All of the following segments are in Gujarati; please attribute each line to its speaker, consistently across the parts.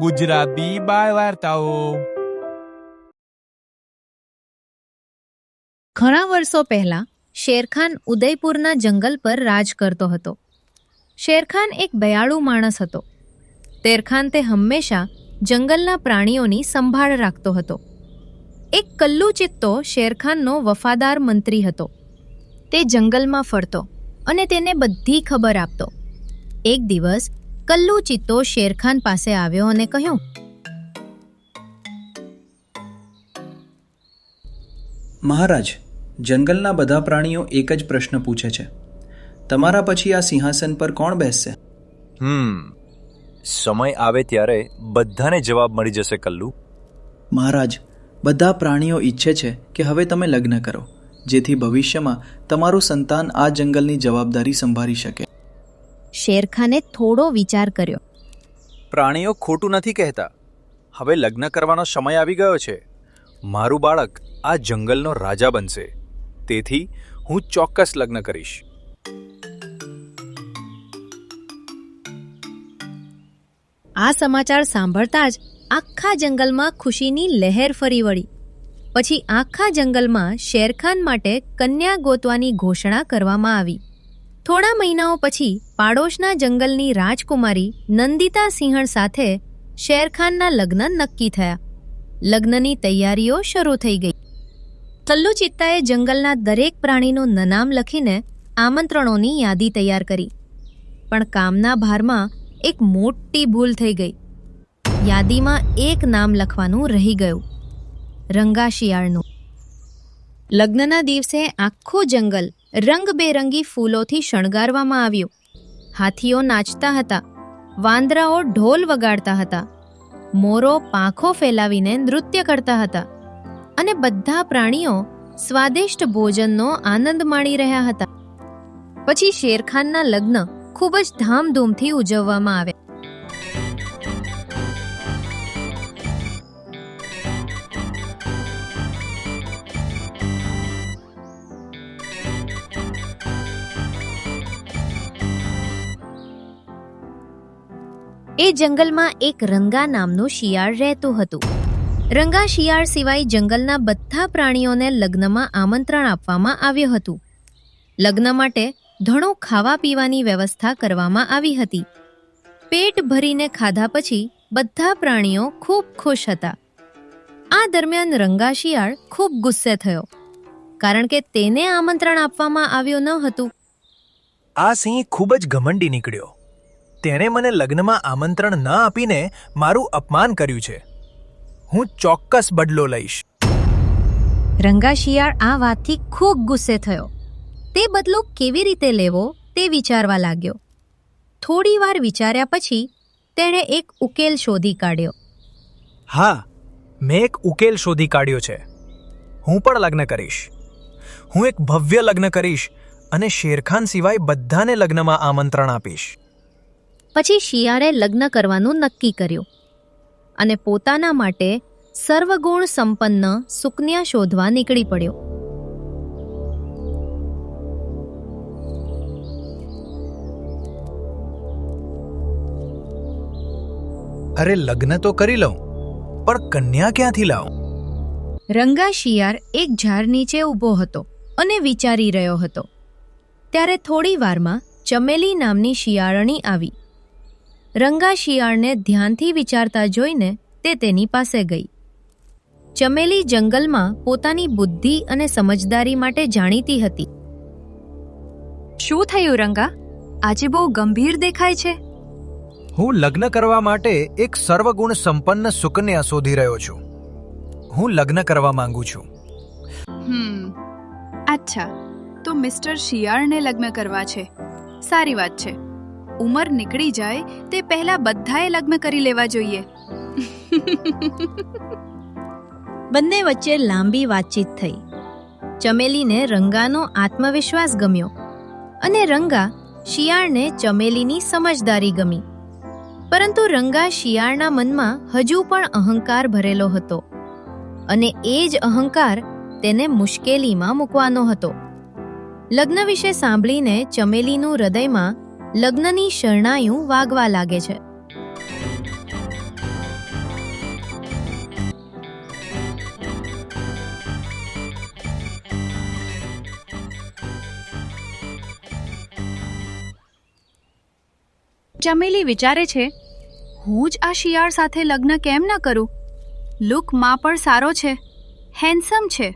Speaker 1: ગુજરાતી બાળ વાર્તાઓ.
Speaker 2: ઘણા વર્ષો પહેલા શેરખાન ઉદયપુરના જંગલ પર રાજ કરતો હતો. શેરખાન એક દયાળુ માણસ હતો. તેરખાન તે હંમેશા જંગલના પ્રાણીઓની સંભાળ રાખતો હતો. એક કલ્લુ ચિત્તો શેરખાનનો વફાદાર મંત્રી હતો. તે જંગલમાં ફરતો અને તેને બધી ખબર આપતો. એક દિવસ કલ્લુ ચિત્તો શેરખાન પાસે આવ્યો અને કહ્યું,
Speaker 3: મહારાજ, જંગલના બધા પ્રાણીઓ એક જ પ્રશ્ન પૂછે છે. તમારા પછી આ સિંહાસન પર કોણ બેસશે?
Speaker 4: સમય આવે ત્યારે બધાને જવાબ મળી જશે કલ્લુ.
Speaker 3: મહારાજ, બધા પ્રાણીઓ ઈચ્છે છે કે હવે તમે લગ્ન કરો, જેથી ભવિષ્યમાં તમારું સંતાન આ જંગલની જવાબદારી સંભાળી શકે.
Speaker 2: શેરખાને થોડો વિચાર કર્યો.
Speaker 4: પ્રાણીઓ ખોટું નથી કહેતા. હવે લગ્ન કરવાનો સમય આવી ગયો છે. મારું બાળક આ જંગલનો રાજા બનશે, તેથી હું ચોક્કસ લગ્ન કરીશ.
Speaker 2: આ સમાચાર સાંભળતા જ આખા જંગલમાં ખુશીની લહેર ફરી વળી. પછી આખા જંગલમાં શેરખાન માટે કન્યા ગોતવાની ઘોષણા કરવામાં આવી. થોડા મહિનાઓ પછી પાડોશના જંગલની રાજકુમારી નંદિતા સિંહણ સાથે શેરખાનના લગ્ન નક્કી થયા. લગ્નની તૈયારીઓ શરૂ થઈ ગઈ. કલ્લુ ચિત્તાએ જંગલના દરેક પ્રાણીનું નામ લખીને આમંત્રણોની યાદી તૈયાર કરી. પણ કામના ભારમાં એક મોટી ભૂલ થઈ ગઈ. યાદીમાં એક નામ લખવાનું રહી ગયું, રંગા શિયાળનું. લગ્નના દિવસે આખું જંગલ રંગબેરંગી ફૂલોથી શણગારવામાં આવ્યું. હાથીઓ નાચતા હતા, વાંદરાઓ ઢોલ વગાડતા હતા, મોરો પાંખો ફેલાવીને નૃત્ય કરતા હતા અને બધા પ્રાણીઓ સ્વાદિષ્ટ ભોજનનો આનંદ માણી રહ્યા હતા. પછી શેરખાનના લગ્ન ખૂબ જ ધામધૂમથી ઉજવવામાં આવ્યા. એ જંગલમાં એક રંગા નામનું શિયાળ રહેતું હતું. રંગા શિયાળ સિવાય જંગલના બધા પ્રાણીઓને લગ્નમાં આમંત્રણ આપવામાં આવ્યું હતું. લગ્ન માટે ઘણું ખાવા પીવાની વ્યવસ્થા કરવામાં આવી હતી. પેટ ભરીને ખાધા પછી બધા પ્રાણીઓ ખૂબ ખુશ હતા. આ દરમિયાન રંગા શિયાળ ખૂબ ગુસ્સે થયો, કારણ કે તેને આમંત્રણ આપવામાં આવ્યું ન હતું.
Speaker 5: આ સિંહ ખૂબ જ ઘમંડી નીકળ્યો. તેણે મને લગ્નમાં આમંત્રણ ન આપીને મારું અપમાન કર્યું છે. હું ચોક્કસ બદલો લઈશ.
Speaker 2: રંગા શિયાળ આ વાતથી ખૂબ ગુસ્સે થયો. તે બદલો કેવી રીતે લેવો તે વિચારવા લાગ્યો. થોડી વાર વિચાર્યા પછી તેણે એક ઉકેલ શોધી કાઢ્યો.
Speaker 5: હા, મેં એક ઉકેલ શોધી કાઢ્યો છે. હું પણ લગ્ન કરીશ. હું એક ભવ્ય લગ્ન કરીશ અને શેરખાન સિવાય બધાને લગ્નમાં આમંત્રણ આપીશ.
Speaker 2: પછી શિયાળે લગ્ન કરવાનું નક્કી કર્યું અને પોતાના માટે સર્વગુણ સંપન્ન સુકન્યા શોધવા નીકળી પડ્યો.
Speaker 5: અરે, લગ્ન તો કરી લઉં, પણ કન્યા ક્યાંથી લાવું?
Speaker 2: રંગા શિયાળ એક ઝાડ નીચે ઊભો હતો અને વિચારી રહ્યો હતો. ત્યારે થોડી વારમાં ચમેલી નામની શિયાળણી આવી. રંગા શિયાળને ધ્યાનથી વિચારતા જોઈને તે તેની પાસે ગઈ. ચમેલી જંગલમાં પોતાની બુદ્ધિ અને સમજદારી માટે જાણીતી હતી. શું થયું રંગા? આજે બહુ ગંભીર દેખાય છે.
Speaker 5: હું લગ્ન કરવા માટે એક સર્વગુણ સંપન્ન સુકન્યા શોધી રહ્યો છું. હું લગ્ન કરવા માંગુ છું.
Speaker 6: અચ્છા, તો મિસ્ટર શિયાળને લગ્ન કરવા છે. સારી વાત છે. ઉંમર નીકળી જાય તે પહેલા બધાએ લગ્ન કરી લેવા જોઈએ.
Speaker 2: બંને વચ્ચે લાંબી વાતચીત થઈ. ચમેલીને રંગાનો આત્મવિશ્વાસ ગમ્યો અને રંગા શિયાળને ચમેલીની સમજદારી ગમી. પરંતુ રંગા શિયાળના મનમાં હજુ પણ અહંકાર ભરેલો હતો અને એ જ અહંકાર તેને મુશ્કેલીમાં મૂકવાનો હતો. લગ્ન વિશે સાંભળીને ચમેલીનું હૃદયમાં લગ્નની શરણાઈઓ વાગવા લાગે છે.
Speaker 6: ચમેલી વિચારે છે, હું જ આ શિયાળ સાથે લગ્ન કેમ ન કરું? લુકમાં પણ સારો છે, હેન્ડસમ છે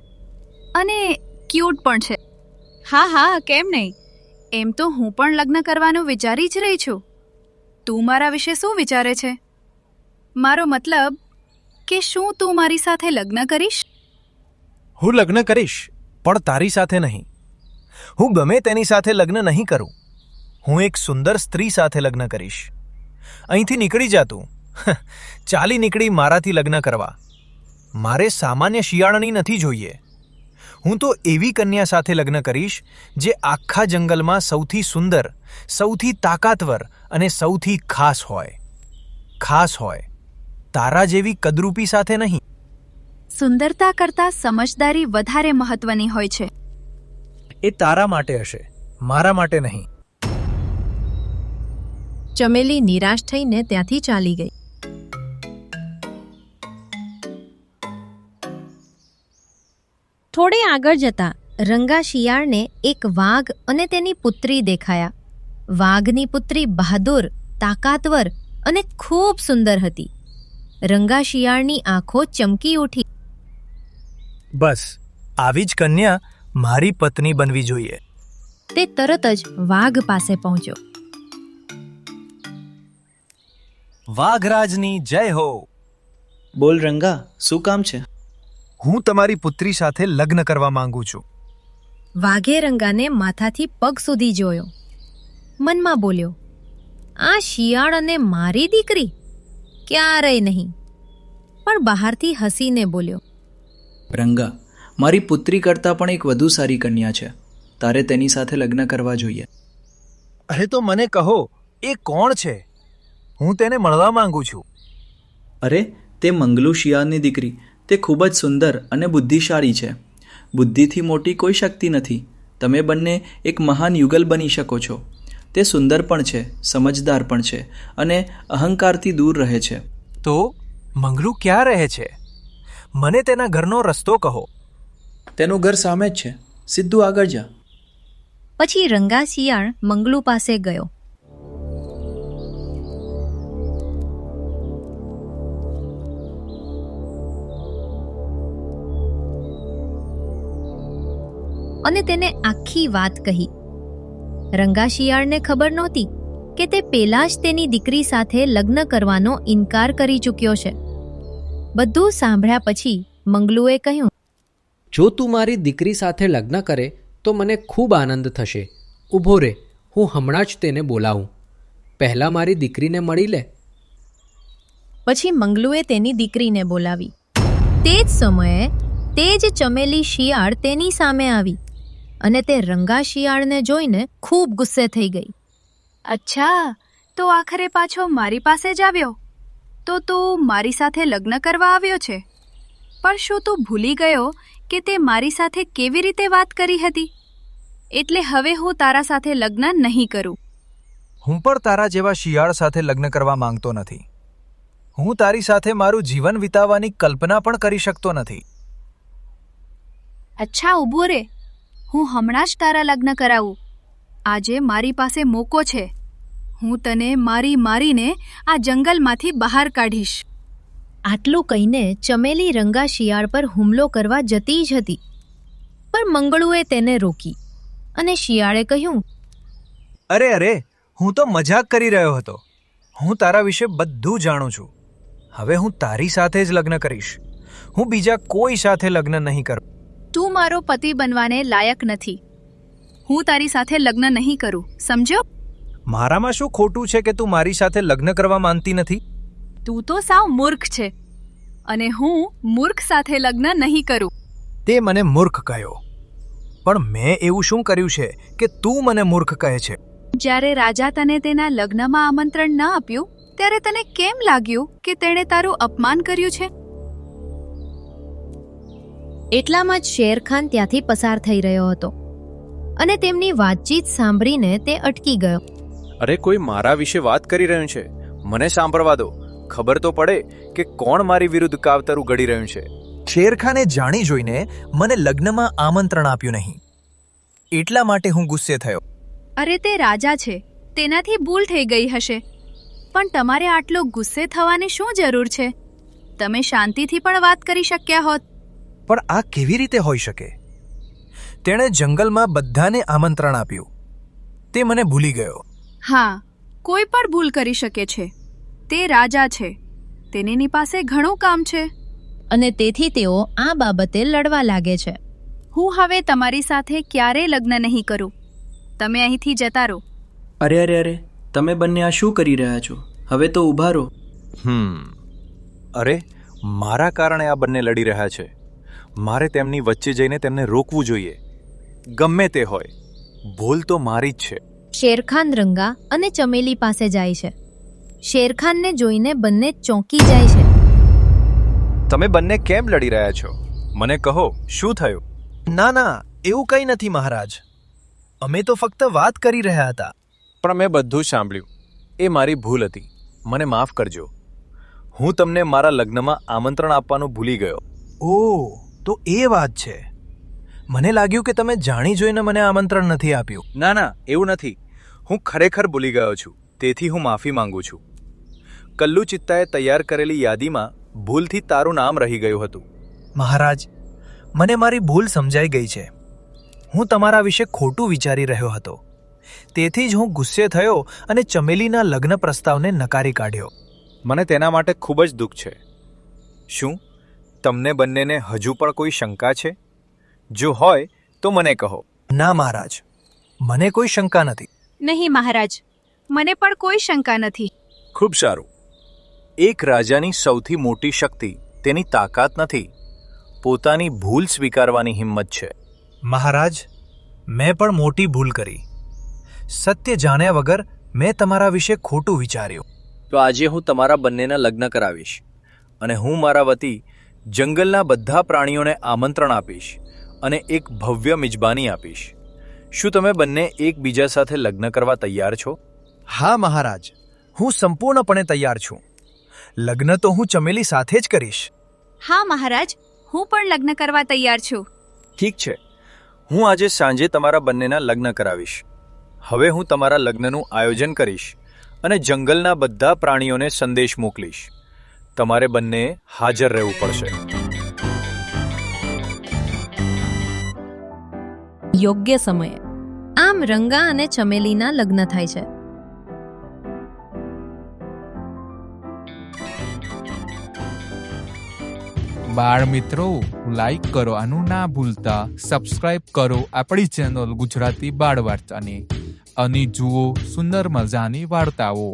Speaker 6: અને ક્યુટ પણ છે. હા કેમ નહીં? એમ તો હું પણ લગ્ન કરવાનું વિચારી જ રહી છું. તું મારા વિશે શું વિચારે છે? મારો મતલબ કે શું તું મારી સાથે લગ્ન કરીશ?
Speaker 5: હું લગ્ન કરીશ, પણ તારી સાથે નહીં. હું ગમે તેની સાથે લગ્ન નહીં કરું. હું એક સુંદર સ્ત્રી સાથે લગ્ન કરીશ. અહીંથી નીકળી જા તું. ચાલી નીકળી મારાથી લગ્ન કરવા. મારે સામાન્ય શિયાળની નથી જોઈએ. હું તો એવી કન્યા સાથે લગ્ન કરીશ જે આખા જંગલમાં સૌથી સુંદર, સૌથી તાકાતવર અને સૌથી ખાસ હોય. તારા જેવી કદરૂપી સાથે નહીં.
Speaker 6: સુંદરતા કરતાં સમજદારી વધારે મહત્વની હોય છે.
Speaker 5: એ તારા માટે હશે, મારા માટે નહીં.
Speaker 2: ચમેલી નિરાશ થઈને ત્યાંથી ચાલી ગઈ. થોડે આગળ જતા રંગા શિયાળને એક વાઘ અને તેની પુત્રી દેખાયા. વાઘની પુત્રી બહાદુર, તાકાતવર અને ખૂબ સુંદર હતી. રંગા શિયાળની આંખો ચમકી ઉઠી.
Speaker 5: બસ આવી જ કન્યા મારી પત્ની બનવી જોઈએ.
Speaker 2: તે તરત જ વાઘ પાસે પહોંચ્યો.
Speaker 5: વાઘરાજની જય હો.
Speaker 3: બોલ રંગા, શું કામ છે?
Speaker 5: હું તમારી પુત્રી સાથે લગ્ન કરવા માંગુ છું.
Speaker 2: વાઘે રંગાને માથાથી પગ સુધી જોયો. મનમાં બોલ્યો, આ શિયાળ અને મારી દીકરી? ક્યારેય નહીં. પણ બહારથી હસીને બોલ્યો,
Speaker 3: રંગા, મારી પુત્રી કરતાં પણ એક વધુ સારી કન્યા છે. તારે તેની સાથે લગ્ન કરવા જોઈએ.
Speaker 5: અરે તો મને કહો, એ કોણ છે? હું તેને મળવા માંગુ છું.
Speaker 3: અરે, તે મંગલુ શિયાળની દીકરી. તે ખૂબ જ સુંદર અને બુદ્ધિશાળી છે. બુદ્ધિથી મોટી કોઈ શક્તિ નથી. તમે બંને એક મહાન યુગલ બની શકો છો. તે સુંદર પણ છે, સમજદાર પણ છે અને અહંકારથી દૂર રહે છે.
Speaker 5: તો મંગલુ ક્યાં રહે છે? મને તેના ઘરનો રસ્તો કહો.
Speaker 3: તેનું ઘર સામે જ છે. સીધું આગળ જા.
Speaker 2: પછી રંગા શિયાળ મંગલુ પાસે ગયો. અને તેને આખી વાત કહી. રંગા શિયાળને ખબર નહોતી કે તે પહેલા જ તેની દીકરી સાથે લગ્ન કરવાનો ઇનકાર કરી ચૂક્યો છે. બધું સાંભળ્યા પછી મંગલુએ કહ્યું,
Speaker 7: જો તું મારી દીકરી સાથે લગ્ન કરે તો મને ખૂબ આનંદ થશે. ઊભો રહે, હું હમણાં જ તેને બોલાવું. પહેલાં મારી દીકરીને મળી લે.
Speaker 2: પછી મંગલુએ તેની દીકરીને બોલાવી. તે જ સમયે તે જ ચમેલી શિયાળ તેની સામે આવી અને તે રંગા શિયાળને જોઈને ખૂબ ગુસ્સે થઈ ગઈ.
Speaker 6: અચ્છા, તો આખરે પાછો મારી પાસે જ આવ્યો. તો તું મારી સાથે લગ્ન કરવા આવ્યો છે. પણ શું તું ભૂલી ગયો કે તે મારી સાથે કેવી રીતે વાત કરી હતી? એટલે હવે હું તારા સાથે લગ્ન નહીં કરું.
Speaker 5: હું પણ તારા જેવા શિયાળ સાથે લગ્ન કરવા માંગતો નથી. હું તારી સાથે મારું જીવન વિતાવવાની કલ્પના પણ કરી શકતો નથી.
Speaker 6: અચ્છા, ઊભો રે, હું હમણાં જ તારા લગ્ન કરાવું. આજે મારી પાસે મોકો છે. હું તને મારીને આ જંગલમાંથી બહાર કાઢીશ.
Speaker 2: આટલું કહીને ચમેલી રંગા શિયાળ પર હુમલો કરવા જતી જ હતી. પણ મંગળુએ તેને રોકી અને શિયાળે કહ્યું,
Speaker 5: અરે, હું તો મજાક કરી રહ્યો હતો. હું તારા વિશે બધું જાણું છું. હવે હું તારી સાથે જ લગ્ન કરીશ. હું બીજા કોઈ સાથે લગ્ન નહીં કરું.
Speaker 6: તું મારો પતિ બનવાને લાયક નથી. હું તારી સાથે લગ્ન નહીં કરું, સમજ્યો?
Speaker 5: મારામાં શું ખોટું છે કે તું મારી સાથે લગ્ન કરવા માંગતી નથી?
Speaker 6: તું તો સાવ મૂર્ખ છે અને હું મૂર્ખ સાથે લગ્ન નહીં કરું.
Speaker 5: તે મને મૂર્ખ કહ્યો. પણ મેં એવું શું કર્યું છે કે તું મને મૂર્ખ કહે છે?
Speaker 6: જ્યારે રાજા તને તેના લગ્નમાં આમંત્રણ ન આપ્યું ત્યારે તને કેમ લાગ્યું કે તેણે તારું અપમાન કર્યું છે?
Speaker 2: એટલામાં જ શેરખાન ત્યાંથી પસાર થઈ રહ્યો હતો અને તેમની વાતચીત સાંભળીને તે અટકી ગયો.
Speaker 4: અરે, કોઈ મારા વિશે વાત કરી રહ્યું છે. મને સાંભળવા દો. ખબર તો પડે કે કોણ મારી વિરુદ્ધ કાવતરું ઘડી રહ્યું છે.
Speaker 5: શેરખાને જાણી જોઈને મને લગ્નમાં આમંત્રણ આપ્યું નહીં. એટલા માટે હું ગુસ્સે થયો.
Speaker 6: અરે, તે રાજા છે, તેનાથી ભૂલ થઈ ગઈ હશે. પણ તમારે આટલો ગુસ્સે થવાની શું જરૂર છે? તમે શાંતિથી પણ વાત કરી શક્યા હોત.
Speaker 5: પણ આ કેવી રીતે હોઈ શકે? તેણે જંગલમાં બધાને આમંત્રણ આપ્યું. તે મને ભૂલી ગયો.
Speaker 6: હા, કોઈ પણ ભૂલ કરી શકે છે. તે રાજા છે, તેની પાસે ઘણું કામ છે.
Speaker 2: અને તેથી તેઓ આ બાબતે લડવા લાગે છે.
Speaker 6: હું હવે તમારી સાથે ક્યારેય લગ્ન નહીં કરું. તમે અહીંથી જતા રહો.
Speaker 3: અરે અરે અરે, તમે બંને આ શું કરી રહ્યા છો? હવે તો ઊભા રહો.
Speaker 4: અરે, મારા કારણે આ બંને લડી રહ્યા છે. મારે તેમની વચ્ચે જઈને તેમને રોકવું જોઈએ. ગમે તે હોય, ભૂલ તો મારી જ છે.
Speaker 2: શેરખાન રંગા અને ચમેલી પાસે જાય છે. શેરખાનને જોઈને બંને ચોંકી જાય છે.
Speaker 4: તમે બંને કેમ લડી રહ્યા છો? મને કહો, શું થયું?
Speaker 5: ના, એવું કંઈ નથી મહારાજ. અમે તો ફક્ત વાત કરી રહ્યા હતા.
Speaker 4: પણ મેં બધું સાંભળ્યું. એ મારી ભૂલ હતી. મને માફ કરજો. હું તમને મારા લગ્નમાં આમંત્રણ આપવાનું ભૂલી ગયો.
Speaker 5: ઓહ, તો એ વાત છે. મને લાગ્યું કે તમે જાણી જોઈને મને આમંત્રણ નથી આપ્યું.
Speaker 4: ના, એવું નથી. હું ખરેખર ભૂલી ગયો છું. તેથી હું માફી માંગુ છું. કલ્લુ ચિત્તાએ તૈયાર કરેલી યાદીમાં ભૂલથી તારું નામ રહી ગયું હતું.
Speaker 5: મહારાજ, મને મારી ભૂલ સમજાઈ ગઈ છે. હું તમારા વિશે ખોટું વિચારી રહ્યો હતો. તેથી જ હું ગુસ્સે થયો અને ચમેલીના લગ્ન પ્રસ્તાવને નકારી કાઢ્યો.
Speaker 4: મને તેના માટે ખૂબ જ દુઃખ છે. શું તમને બંનેને હજુ પણ કોઈ શંકા છે? જો હોય તો મને કહો.
Speaker 5: ના મહારાજ, મને કોઈ શંકા નથી.
Speaker 6: નહીં મહારાજ, મને પણ કોઈ શંકા નથી.
Speaker 4: ખૂબ સારું. એક રાજાની સૌથી મોટી શક્તિ તેની તાકાત નથી, પોતાની ભૂલ સ્વીકારવાની હિંમત છે.
Speaker 5: મહારાજ, મેં પણ મોટી ભૂલ કરી. સત્ય જાણ્યા વગર મેં તમારા વિશે ખોટું વિચાર્યું.
Speaker 4: તો આજે હું તમારા બંનેના લગ્ન કરાવીશ અને હું મારા વતી જંગલના બધા પ્રાણીઓને આમંત્રણ આપીશ અને એક ભવ્ય મિજબાની આપીશ. શું તમે બંને એકબીજા સાથે લગ્ન કરવા તૈયાર છો?
Speaker 5: હા મહારાજ, હું સંપૂર્ણપણે તૈયાર છું. લગ્ન તો હું ચમેલી સાથે જ કરીશ.
Speaker 6: હા મહારાજ, હું પણ લગ્ન કરવા તૈયાર છું.
Speaker 4: ઠીક છે, હું આજે સાંજે તમારા બંનેના લગ્ન કરાવીશ. હવે હું તમારા લગ્નનું આયોજન કરીશ અને જંગલના બધા પ્રાણીઓને સંદેશ મોકલીશ. તમારે બંને હાજર રહેવું પડશે.
Speaker 2: યોગ્ય સમયે આમ રંગા અને ચમેલીના લગ્ન થાય છે.
Speaker 1: બાળ મિત્રો, લાઈક કરો, આનું ના ભૂલતા સબસ્ક્રાઇબ કરો આપણી ચેનલ ગુજરાતી બાળ વાર્તાને અને જુઓ સુંદર મજાની વાર્તાઓ.